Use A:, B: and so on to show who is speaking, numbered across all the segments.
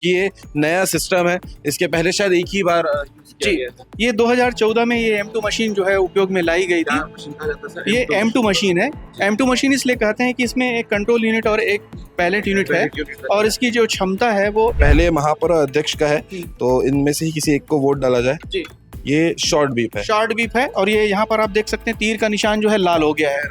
A: कि ये नया सिस्टम है, इसके पहले शायद एक ही बार यूज किया
B: जी,
A: गया था।
B: ये 2014 में ये M2 मशीन जो है उपयोग में लाई गई थी।
A: क्या मशीन कहा जाता है सर?
B: ये M2 मशीन है। M2 मशीन इसलिए कहते हैं कि इसमें एक कंट्रोल यूनिट और एक पैलेट यूनिट है, और इसकी जो क्षमता है वो
A: पहले महापौर अध्यक्ष का है, तो इनमें से ही किसी एक को वोट डाला जाए।
B: जी
A: ये शॉर्ट बीप है।
B: शॉर्ट बीप है, और ये यहाँ पर आप देख सकते हैं तीर का निशान जो है लाल हो गया है,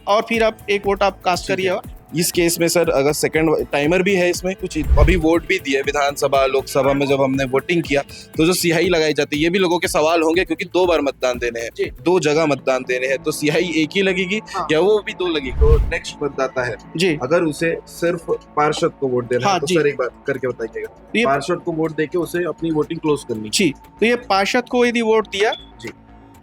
B: और फिर आप एक वोट आप कास्ट करिए।
A: इस केस में सर अगर सेकंड टाइमर भी है इसमें कुछ, अभी वोट भी दिए विधानसभा लोकसभा में जब हमने वोटिंग किया, तो जो सिहाई लगाई जाती है, ये भी लोगों के सवाल होंगे क्योंकि 2 बार मतदान देने हैं, 2 जगह मतदान देने हैं, तो सिहाई एक ही लगेगी या वो भी 2 लगेगी? तो नेक्स्ट मतदाता है
B: जी,
A: अगर उसे सिर्फ पार्षद को वोट देना है, तो
B: जी।
A: सर एक बार करके बताइएगा। पार्षद को वोट देके उसे अपनी वोटिंग क्लोज करनी।
B: जी, तो ये पार्षद को यदि वोट दिया,
A: जी,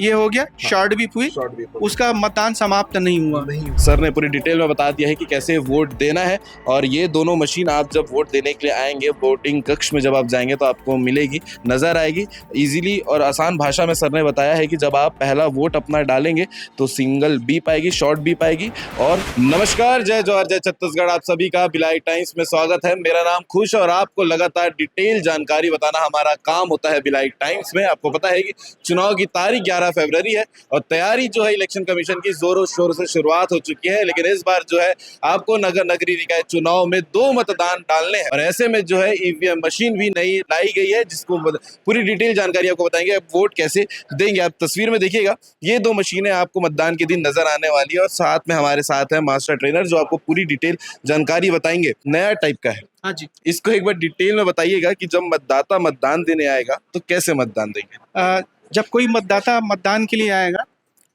B: ये हो गया शॉर्ट बीप हुई,
A: शॉर्ट बीप
B: उसका मतदान समाप्त नहीं हुआ।
A: नहीं। सर ने पूरी डिटेल में बता दिया है कि कैसे वोट देना है, और ये दोनों मशीन आप जब वोट देने के लिए आएंगे, वोटिंग कक्ष में जब आप जाएंगे तो आपको मिलेगी, नजर आएगी इजीली और आसान भाषा में। सर ने बताया है कि जब आप पहला वोट अपना डालेंगे तो सिंगल बीप आएगी, शॉर्ट बीप आएगी। और नमस्कार, जय जवाहर जय छत्तीसगढ़, आप सभी का बिलाई टाइम्स में स्वागत है। मेरा नाम खुश, और आपको लगातार डिटेल जानकारी बताना हमारा काम होता है बिलाई टाइम्स में। आपको पता है कि चुनाव की तारीख 11 फरवरी है, और तैयारी जो है इलेक्शन कमीशन की जोरों शोर से शुरुआत हो चुकी है। लेकिन इस बार जो है आपको नगरीय निकाय चुनाव में 2 मतदान डालने हैं, और ऐसे में जो है ईवीएम मशीन भी नई लाई गई है, जिसको पूरी डिटेल जानकारी आपको बताएंगे। आप वोट कैसे देंगे, आप तस्वीर में देखिएगा, ये 2 मशीनें आपको मतदान के दिन नजर आने वाली है, और साथ में हमारे साथ है मास्टर ट्रेनर जो आपको पूरी डिटेल जानकारी बताएंगे। नया टाइप का है।
B: हाँ जी,
A: इसको एक बार डिटेल में बताइएगा कि जब मतदाता मतदान देने आएगा तो कैसे मतदान देंगे?
B: जब कोई मतदाता मतदान के लिए आएगा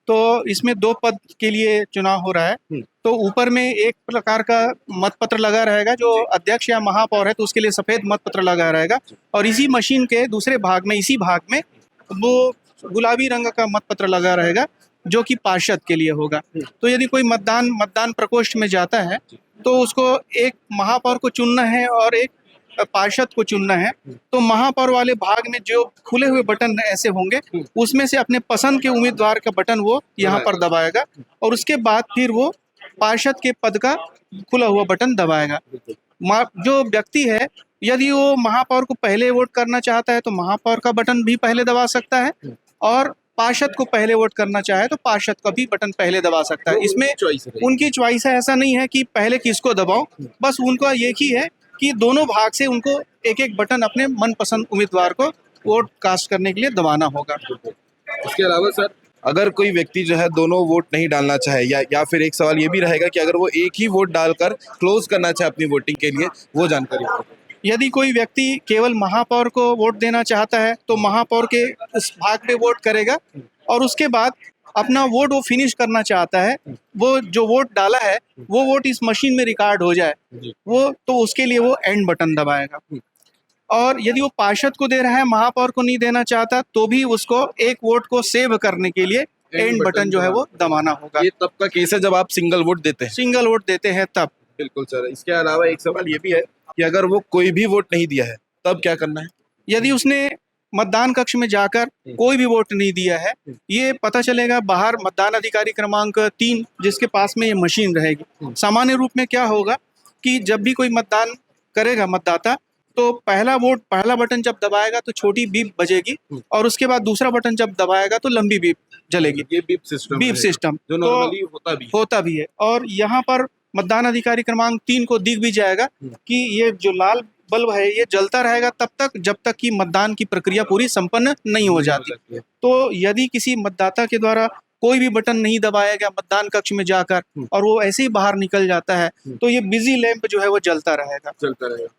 B: तो इसमें 2 पद के लिए चुनाव हो रहा है। तो ऊपर में एक प्रकार का मतपत्र लगा रहेगा, जो अध्यक्ष या महापौर है तो उसके लिए सफेद मतपत्र लगा रहेगा, और इसी मशीन के दूसरे भाग में, इसी भाग में वो गुलाबी रंग का मतपत्र लगा रहेगा, जो कि पार्षद के लिए होगा। तो यदि कोई मतदान प्रकोष्ठ में जाता है तो उसको एक महापौर को चुनना है और एक पार्षद को चुनना है। तो महापौर वाले भाग में जो खुले हुए बटन ऐसे होंगे, उसमें से अपने पसंद के उम्मीदवार का बटन वो यहाँ पर दबाएगा, और उसके बाद फिर वो पार्षद के पद का खुला हुआ बटन दबाएगा। जो व्यक्ति है, यदि वो महापौर को पहले वोट करना चाहता है तो महापौर का बटन भी पहले दबा सकता है, और पार्षद को पहले वोट करना चाहे तो पार्षद का भी बटन पहले दबा सकता है। इसमें उनकी चॉइस है, ऐसा नहीं है कि पहले किसको दबाओ, बस उनका एक ही है कि दोनों भाग से उनको एक एक बटन अपने मनपसंद उम्मीदवार को वोट कास्ट करने के लिए दबाना होगा।
A: इसके अलावा सर अगर कोई व्यक्ति जो है दोनों वोट नहीं डालना चाहे, या फिर एक सवाल ये भी रहेगा कि अगर वो एक ही वोट डालकर क्लोज करना चाहे अपनी वोटिंग के लिए, वो जानकारी।
B: यदि कोई व्यक्ति केवल महापौर को वोट देना चाहता है तो महापौर के उस भाग पे वोट करेगा, और उसके बाद अपना वोट वो फिनिश करना चाहता है, वो जो वोट डाला है वो वोट इस मशीन में रिकॉर्ड हो जाए, वो तो उसके लिए वो एंड बटन दबाएगा। और यदि वो पार्षद को दे रहा है, महापौर को नहीं देना चाहता, तो भी उसको एक वोट को सेव करने के लिए एंड बटन जो है वो दबाना होगा।
A: ये तब का केस है जब आप सिंगल वोट देते हैं।
B: सिंगल वोट देते हैं तब।
A: बिल्कुल सर। इसके अलावा एक सवाल ये भी है कि अगर वो कोई भी वोट नहीं दिया है तब क्या करना है?
B: यदि उसने मतदान कक्ष में जाकर कोई भी वोट नहीं दिया है, ये पता चलेगा बाहर मतदान अधिकारी क्रमांक 3 जिसके पास में ये मशीन रहेगी। सामान्य रूप में क्या होगा कि जब भी कोई मतदान करेगा मतदाता, तो पहला बटन जब दबाएगा तो छोटी बीप बजेगी, और उसके बाद दूसरा बटन जब दबाएगा तो लंबी बीप जलेगी।
A: ये बीप सिस्टम
B: जो
A: नॉर्मली
B: होता भी है। और यहाँ पर मतदान अधिकारी क्रमांक 3 को दिख भी जाएगा कि ये जो लाल बल्ब है ये जलता रहेगा तब तक जब तक कि मतदान की प्रक्रिया पूरी संपन्न नहीं हो जाती। तो यदि किसी मतदाता के द्वारा कोई भी बटन नहीं दबाया गया मतदान कक्ष में जाकर, और वो ऐसे ही बाहर निकल जाता है, तो ये बिजी लैंप जो है वो जलता रहेगा।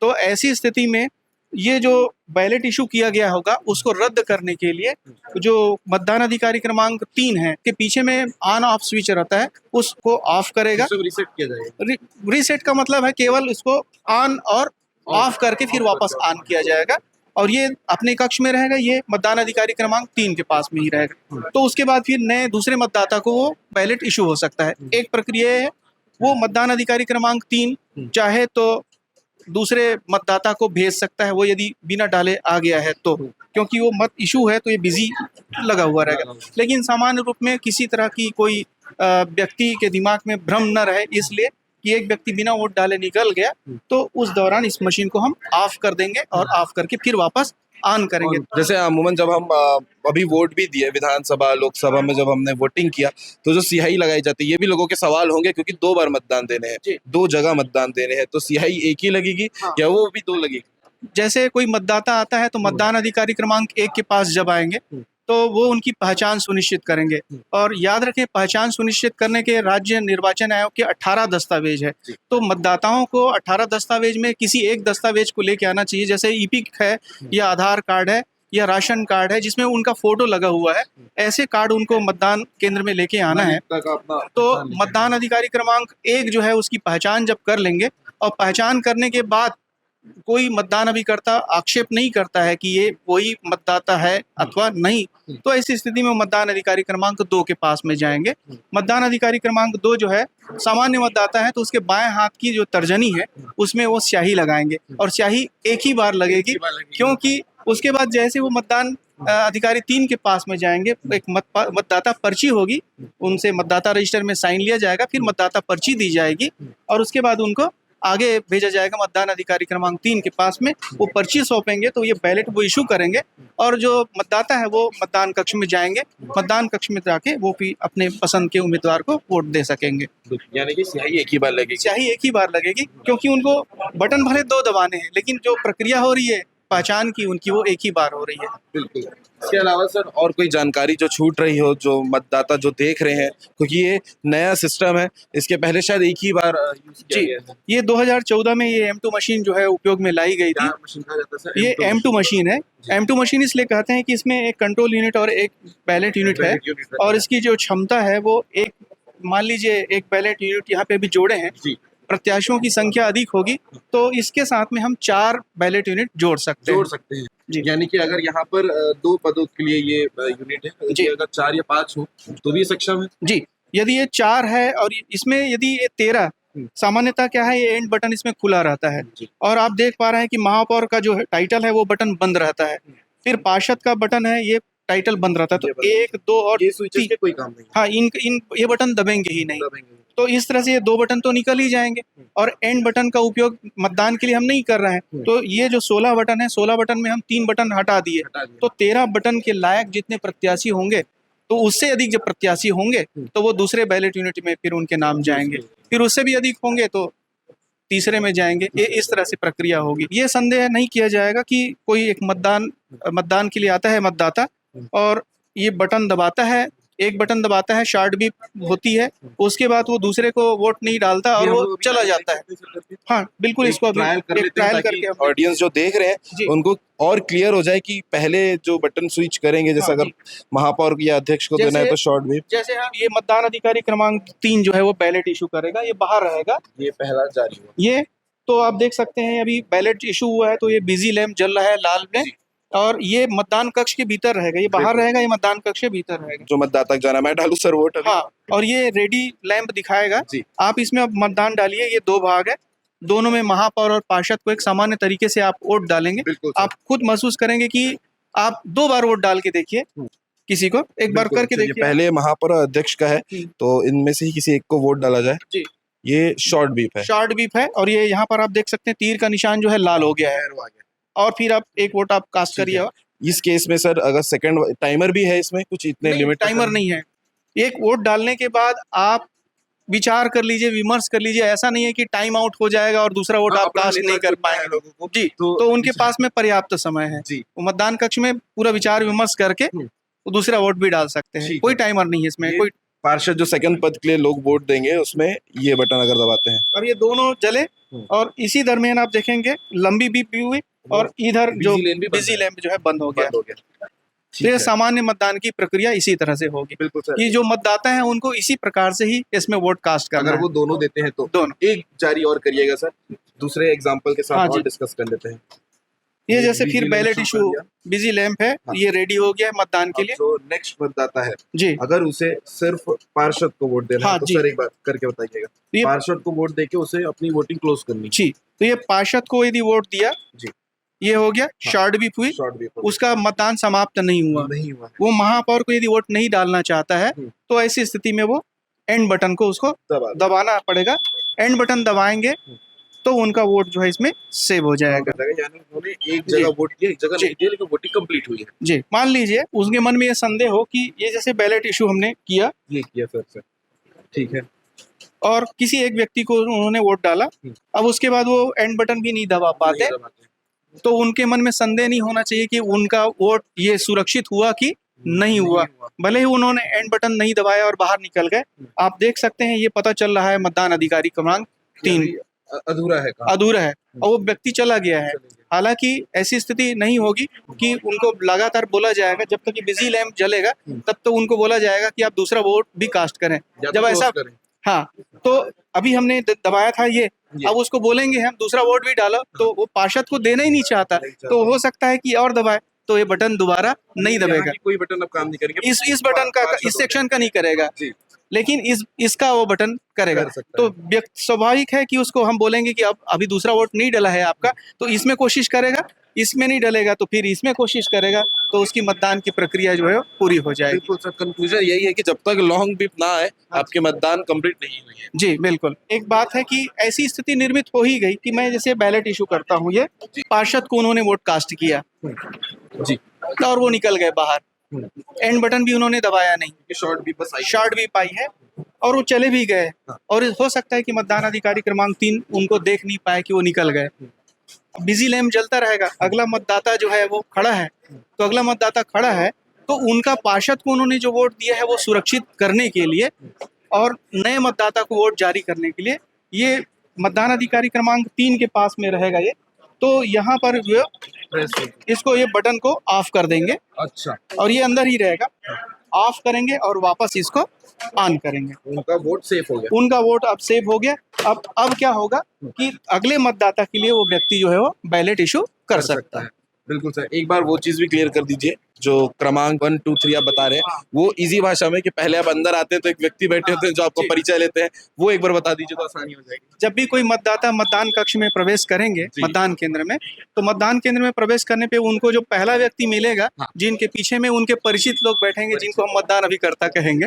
B: तो ऐसी स्थिति में ये जो बैलेट इशू किया गया होगा उसको रद्द करने के लिए जो मतदान अधिकारी क्रमांक 3 है के पीछे में ऑन ऑफ स्विच रहता है, उसको ऑफ करेगा।
A: रीसेट किया जाएगा।
B: रीसेट का मतलब है केवल उसको ऑन और ऑफ करके फिर वापस ऑन किया जाएगा, और ये अपने कक्ष में रहेगा, ये मतदान अधिकारी क्रमांक 3 के पास में ही रहेगा। तो उसके बाद फिर नए दूसरे मतदाता को वो बैलेट इशू हो सकता है। एक प्रक्रिया है, वो मतदान अधिकारी क्रमांक 3 चाहे तो दूसरे मतदाता को भेज सकता है, वो यदि बिना डाले आ गया है तो, क्योंकि वो मत इशू है तो ये बिजी लगा हुआ रहेगा। लेकिन सामान्य रूप में किसी तरह की कोई व्यक्ति के दिमाग में भ्रम न रहे, इसलिए कि एक व्यक्ति बिना वोट डाले निकल गया, तो उस दौरान इस मशीन को हम ऑफ कर देंगे और ऑफ करके फिर वापस ऑन करेंगे।
A: जैसे अमूमन जब हम अभी वोट भी दिए विधानसभा लोकसभा में, जब हमने वोटिंग किया तो जो स्याही लगाई जाती है, ये भी लोगों के सवाल होंगे क्योंकि 2 बार मतदान देने हैं, 2 जगह मतदान देने हैं, तो स्याही एक ही लगेगी या वो भी 2 लगेगी?
B: जैसे कोई मतदाता आता है तो मतदान अधिकारी क्रमांक 1 के पास जब आएंगे तो वो उनकी पहचान सुनिश्चित करेंगे। और याद रखें, पहचान सुनिश्चित करने के राज्य निर्वाचन आयोग के 18 दस्तावेज है, तो मतदाताओं को 18 दस्तावेज में किसी एक दस्तावेज को लेके आना चाहिए। जैसे ईपिक है या आधार कार्ड है या राशन कार्ड है जिसमें उनका फोटो लगा हुआ है, ऐसे कार्ड उनको मतदान केंद्र में लेके आना है। तो मतदान अधिकारी क्रमांक 1 जो है उसकी पहचान जब कर लेंगे और पहचान करने के बाद कोई मतदान अभिकर्ता आक्षेप नहीं करता है कि ये वही मतदाता है अथवा नहीं, तो ऐसी स्थिति में मतदान अधिकारी क्रमांक 2 के पास में जाएंगे। मतदान अधिकारी क्रमांक 2 जो है सामान्य मतदाता है तो उसके बाएं हाथ की जो तर्जनी है उसमें वो स्याही लगाएंगे और स्याही एक ही बार लगेगी, क्योंकि उसके बाद जैसे वो मतदान अधिकारी 3 के पास में जाएंगे, एक मतदाता पर्ची होगी, उनसे मतदाता रजिस्टर में साइन लिया जाएगा, फिर मतदाता पर्ची दी जाएगी और उसके बाद उनको आगे भेजा जाएगा मतदान अधिकारी क्रमांक 3 के पास में। वो पर्ची सौंपेंगे तो ये बैलेट वो इशू करेंगे और जो मतदाता है वो मतदान कक्ष में जाएंगे, मतदान कक्ष में जाके वो भी अपने पसंद के उम्मीदवार को वोट दे सकेंगे।
A: यानी कि स्याही एक ही बार लगेगी?
B: स्याही एक ही बार लगेगी, क्योंकि उनको बटन भले 2 दबाने हैं लेकिन जो प्रक्रिया हो रही है पहचान की उनकी वो एक ही बार हो रही है।
A: बिल्कुल। इसके अलावा सर और कोई जानकारी जो छूट रही हो, जो मतदाता जो देख रहे हैं, क्योंकि ये नया सिस्टम है, इसके पहले शायद एक ही बार यूज किया गया था।
B: ये 2014 में ये M2 मशीन जो है उपयोग में लाई गई थी। ये M2 मशीन है। M2 मशीन इसलिए कहते हैं कि इसमें एक कंट्रोल यूनिट और एक बैलेट यूनिट है और इसकी जो क्षमता है वो एक, मान लीजिए एक बैलेट यूनिट यहाँ पे भी जोड़े हैं, प्रत्याशियों की संख्या अधिक होगी तो इसके साथ में हम 4 बैलेट यूनिट जोड़ सकते हैं।
A: जी, यानी कि अगर यहाँ पर 2 पदों के लिए ये यूनिट है जी, अगर 4 या 5 हो तो भी सक्षम है
B: जी। यदि ये 4 है और इसमें यदि ये 13, सामान्यतः क्या है, ये एंड बटन इसमें खुला रहता है और आप देख पा रहे हैं कि महापौर का जो टाइटल है वो बटन बंद रहता है, फिर पार्षद का बटन है ये टाइटल बंद रहता है, तो 1, 2 और 3
A: के कोई काम नहीं।
B: हाँ, इन ये बटन दबेंगे ही नहीं, तो इस तरह से ये 2 बटन तो निकल ही जाएंगे और एंड बटन का उपयोग मतदान के लिए हम नहीं कर रहे हैं। तो ये जो 16 बटन है, 16 बटन में हम 3 बटन हटा दिए, तो 13 बटन के लायक जितने प्रत्याशी होंगे, तो उससे अधिक जब प्रत्याशी होंगे तो वो दूसरे बैलेट यूनिट में फिर उनके नाम जाएंगे, फिर उससे भी अधिक होंगे तो तीसरे में जाएंगे। ये इस तरह से प्रक्रिया होगी। ये संदेह नहीं किया जाएगा कि कोई एक मतदान के लिए आता है मतदाता और ये बटन दबाता है, एक बटन दबाता है, शॉर्ट भी होती है, उसके बाद वो दूसरे को वोट नहीं डालता और वो चला जाता है। हाँ बिल्कुल, इसको
A: ट्रायल करके ऑडियंस जो देख रहे हैं उनको और क्लियर हो जाए कि पहले जो बटन स्विच करेंगे, जैसे अगर महापौर या अध्यक्ष को देना है तो शॉर्ट भी,
B: जैसे हम ये मतदान अधिकारी क्रमांक 3 जो है वो बैलेट इशू करेगा, ये बाहर रहेगा,
A: ये पहला जारी हुआ,
B: ये तो आप देख सकते हैं अभी बैलेट इशू हुआ है तो ये बिजी लैंप जल रहा है लाल में, और ये मतदान कक्ष के भीतर रहेगा, ये बाहर रहेगा, ये मतदान कक्ष के भीतर रहेगा।
A: जो मतदाता जाना, मैं डालू सर वोट अभी?
B: हाँ, और ये रेडी लैंप दिखाएगा, आप इसमें अब मतदान डालिए। ये 2 भाग है, दोनों में महापौर और पार्षद को एक सामान्य तरीके से आप वोट डालेंगे। आप खुद महसूस करेंगे कि आप 2 बार वोट डाल के देखिए, किसी को एक बार करके देखिए।
A: पहले महापौर और अध्यक्ष का है तो इनमें से ही किसी एक को वोट डाला जाए जी। ये शॉर्ट बीप है,
B: शॉर्ट बीप है, और ये यहाँ पर आप देख सकते हैं तीर का निशान जो है लाल हो गया है, और फिर आप एक वोट आप कास्ट करिए।
A: इस केस में सर अगर सेकंड टाइमर भी है इसमें, कुछ इतने लिमिट?
B: टाइमर नहीं है। एक वोट डालने के बाद आप विचार कर लीजिए, विमर्श कर लीजिए, ऐसा नहीं है कि टाइम आउट हो जाएगा और दूसरा वोट आप कास्ट नहीं कर पाएंगे लोगों को जी। तो उनके पास में पर्याप्त समय है, वो मतदान कक्ष में पूरा विचार विमर्श करके वो दूसरा वोट भी डाल सकते हैं, कोई टाइमर नहीं है इसमें। कोई
A: पार्षद जो सेकंड पद के लिए लोग वोट देंगे उसमें ये बटन अगर दबाते हैं
B: और ये दोनों जले, और इसी दरमियान आप देखेंगे लंबी बीप भी हुई और इधर जो बिजी लैंप जो है बंद हो गया। तो ये सामान्य मतदान की प्रक्रिया इसी तरह से होगी। बिल्कुल सर। ये जो मतदाता है उनको इसी प्रकार से ही इसमें वोट कास्ट करना है।
A: अगर वो दोनों देते हैं तो दोनों एक जारी और करिएगा सर, दूसरे एग्जांपल के साथ और डिस्कस कर लेते हैं।
B: ये जैसे फिर बैलेट इशू बिजी लैंप है, ये रेडी हो गया है मतदान के लिए।
A: जो नेक्स्ट मतदाता है
B: जी,
A: अगर उसे सिर्फ पार्षद को वोट देना है तो सर एक बार करके बताइएगा। पार्षद को वोट देके उसे अपनी वोटिंग क्लोज करनी जी।
B: तो ये पार्षद को यदि वोट दिया जी, ये हो गया, शॉर्ट बीप हुई, उसका मतदान समाप्त नहीं हुआ, वो महापौर को यदि वोट नहीं डालना चाहता है तो ऐसी स्थिति में वो एंड बटन को उसको दबाना पड़ेगा एंड बटन दबाएंगे तो उनका वोट जो है इसमें सेव हो जाएगा।
A: यानी उन्होंने एक जगह वोट दिया, एक जगह
B: जी।
A: नहीं दिया, लेकिन वोटिंग कंप्लीट हुई है।
B: जी, मान लीजिए उसके मन में ये संदेह हो कि ये जैसे बैलेट इशू हमने किया
A: ये किया सर, ठीक है।
B: और किसी एक व्यक्ति को उन्होंने वोट डाला, अब उसके बाद वो एंड बटन भी नहीं दबा पाते, तो उनके मन में संदेह नहीं होना चाहिए कि उनका वोट ये सुरक्षित हुआ कि नहीं हुआ। भले ही उन्होंने एंड बटन नहीं दबाया और बाहर निकल गए, आप देख सकते हैं ये पता चल रहा है मतदान अधिकारी क्रमांक 3
A: अधूरा है,
B: अधूरा है और वो व्यक्ति चला गया है। हालांकि ऐसी स्थिति नहीं होगी कि उनको लगातार बोला जाएगा, जब तक कि बिजी लैंप जलेगा तब तो उनको बोला जाएगा कि आप दूसरा वोट भी कास्ट करें। जब ऐसा हाँ, तो अभी हमने दबाया था ये, अब उसको बोलेंगे हम दूसरा वोट भी डालो, तो वो पार्षद को देना ही नहीं चाहता, तो हो सकता है कि और दबाए तो ये बटन दोबारा नहीं दबेगा।
A: कोई बटन अब काम नहीं करेगा,
B: इस बटन का, इस सेक्शन का नहीं करेगा, लेकिन इसका वो बटन करेगा। तो स्वाभाविक है कि उसको हम बोलेंगे कि अब अभी दूसरा वोट नहीं डला है आपका, तो इसमें कोशिश करेगा, इसमें नहीं डलेगा तो फिर इसमें कोशिश करेगा, तो उसकी मतदान की प्रक्रिया जो है पूरी हो जाएगी।
A: बिल्कुल सर, कंक्लूजन यही है कि जब तक लॉन्ग बीप ना आए आपके मतदान कंप्लीट नहीं हुई है।
B: जी बिल्कुल। एक बात है कि ऐसी स्थिति निर्मित हो ही गई कि मैं जैसे बैलेट इशू करता हूँ, ये पार्षद को उन्होंने वोट कास्ट किया
A: जी,
B: और वो निकल गए बाहर, एंड बटन भी उन्होंने दबाया नहीं, शॉर्ट भी पाई है और वो चले भी गए, और हो सकता है कि मतदान अधिकारी क्रमांक 3 उनको देख नहीं पाए कि वो निकल गए। बिजी लैंप जलता रहेगा, अगला मतदाता जो है वो खड़ा है, तो अगला मतदाता खड़ा है तो उनका पार्षद को उन्होंने जो वोट दिया है वो सुरक्षित करने के लिए और नए मतदाता को वोट जारी करने के लिए ये मतदान अधिकारी क्रमांक 3 के पास में रहेगा ये, तो यहाँ पर जो इसको ये बटन को ऑफ कर देंगे।
A: अच्छा,
B: और ये अंदर ही रहेगा, ऑफ करेंगे और वापस इसको ऑन करेंगे।
A: उनका वोट सेफ हो गया,
B: उनका वोट अब सेव हो गया। अब क्या होगा कि अगले मतदाता के लिए वो व्यक्ति जो है वो बैलेट इशू कर सकता है।
A: बिल्कुल सर, एक बार वो चीज भी क्लियर कर दीजिए जो क्रमांक 1, 2, 3 आप बता रहे हैं, वो इजी भाषा में कि पहले आप अंदर आते हैं तो एक व्यक्ति बैठे होते हैं जो आपको परिचय लेते हैं, वो एक बार बता दीजिए तो आसानी हो जाएगी।
B: जब भी कोई मतदाता मतदान कक्ष में प्रवेश करेंगे मतदान केंद्र में, तो मतदान केंद्र में प्रवेश करने पे उनको जो पहला व्यक्ति मिलेगा, जिनके पीछे में उनके परिचित लोग बैठेंगे, जिनको हम मतदान अभिकर्ता कहेंगे,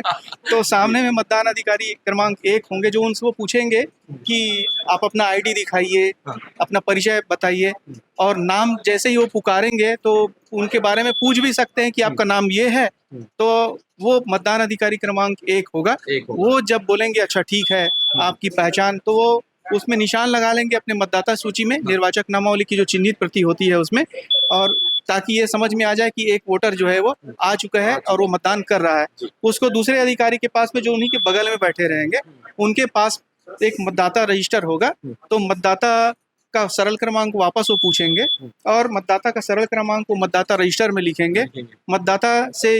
B: तो सामने में मतदान अधिकारी क्रमांक 1 होंगे जो उनसे वो पूछेंगे कि आप अपना आईडी दिखाइए, अपना परिचय बताइए, और नाम जैसे ही वो पुकारेंगे तो उनके बारे में पूछ भी सकते हैं कि आपका नाम ये है, तो वो मतदान अधिकारी क्रमांक 1 होगा। वो जब बोलेंगे अच्छा ठीक है आपकी पहचान, तो वो उसमें निशान लगा लेंगे अपने मतदाता सूची में, निर्वाचक नामावली की जो चिन्हित प्रति होती है उसमें, और ताकि ये समझ में आ जाए कि एक वोटर जो है वो आ चुका है और वो मतदान कर रहा है। उसको दूसरे अधिकारी के पास में जो उन्हीं के बगल में बैठे रहेंगे, उनके पास एक मतदाता रजिस्टर होगा, तो मतदाता का सरल क्रमांक वापस वो पूछेंगे और मतदाता का सरल क्रमांक को मतदाता रजिस्टर में लिखेंगे। मतदाता से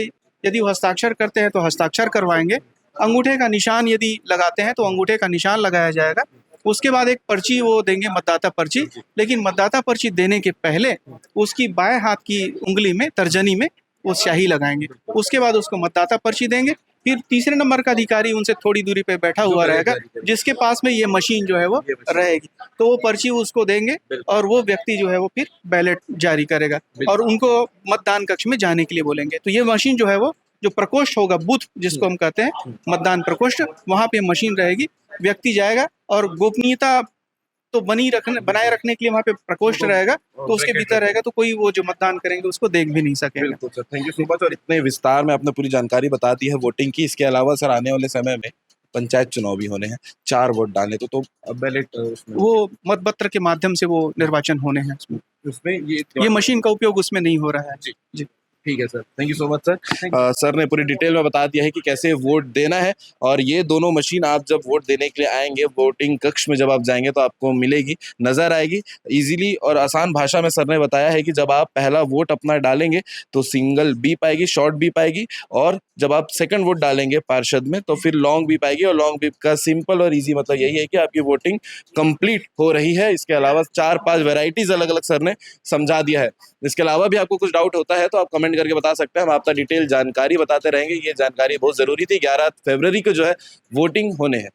B: यदि वो हस्ताक्षर करते हैं तो हस्ताक्षर करवाएंगे, अंगूठे का निशान यदि लगाते हैं तो अंगूठे का निशान लगाया जाएगा। उसके बाद एक पर्ची वो देंगे, मतदाता पर्ची, लेकिन मतदाता पर्ची देने के पहले उसकी बाएं हाथ की उंगली में, तर्जनी में वो स्याही लगाएंगे। उसके बाद उसको मतदाता पर्ची देंगे। फिर तीसरे नंबर का अधिकारी उनसे थोड़ी दूरी पे बैठा हुआ रहेगा, जिसके पास में ये मशीन जो है वो रहेगी, तो वो पर्ची उसको देंगे और वो व्यक्ति जो है वो फिर बैलेट जारी करेगा और उनको मतदान कक्ष में जाने के लिए बोलेंगे। तो ये मशीन जो है वो, जो प्रकोष्ठ होगा, बूथ जिसको हम कहते हैं, मतदान प्रकोष्ठ, वहाँ पे मशीन रहेगी, व्यक्ति जाएगा और गोपनीयता तो बनाए रखने के लिए वहाँ पे प्रकोष्ठ रहेगा, तो उसके भीतर रहेगा, तो कोई वो जो मतदान करेंगे उसको देख भी नहीं सकेगा।
A: बिल्कुल sir, thank you so much. और इतने विस्तार में आपने पूरी जानकारी बता दी है वोटिंग की। इसके अलावा सर आने वाले समय में पंचायत चुनाव भी होने हैं, 4 वोट डालने, तो बैलेट
B: वो मतपत्र के माध्यम से वो निर्वाचन होने हैं,
A: उसमें
B: ये मशीन का उपयोग उसमें नहीं हो रहा है।
A: जी ठीक है sir, thank you so much sir. Sir ने पूरी डिटेल में बता दिया है कि कैसे वोट देना है, और ये दोनों मशीन आप जब वोट देने के लिए आएंगे, वोटिंग कक्ष में जब आप जाएंगे तो आपको मिलेगी, नज़र आएगी। इजीली और आसान भाषा में सर ने बताया है कि जब आप पहला वोट अपना डालेंगे तो सिंगल बीप आएगी, शॉर्ट बीप आएगी, और जब आप सेकंड वोट डालेंगे पार्षद में तो फिर लॉन्ग बीप आएगी। और लॉन्ग बीप का सिंपल और ईजी मतलब यही है कि आपकी वोटिंग कंप्लीट हो रही है। इसके अलावा 4-5 वेराइटीज अलग अलग सर ने समझा दिया है। इसके अलावा भी आपको कुछ डाउट होता है तो आप कमेंट करके बता सकते हैं, हम आपका डिटेल जानकारी बताते रहेंगे। ये जानकारी बहुत ज़रूरी थी। 11 फरवरी को जो है वोटिंग होने हैं।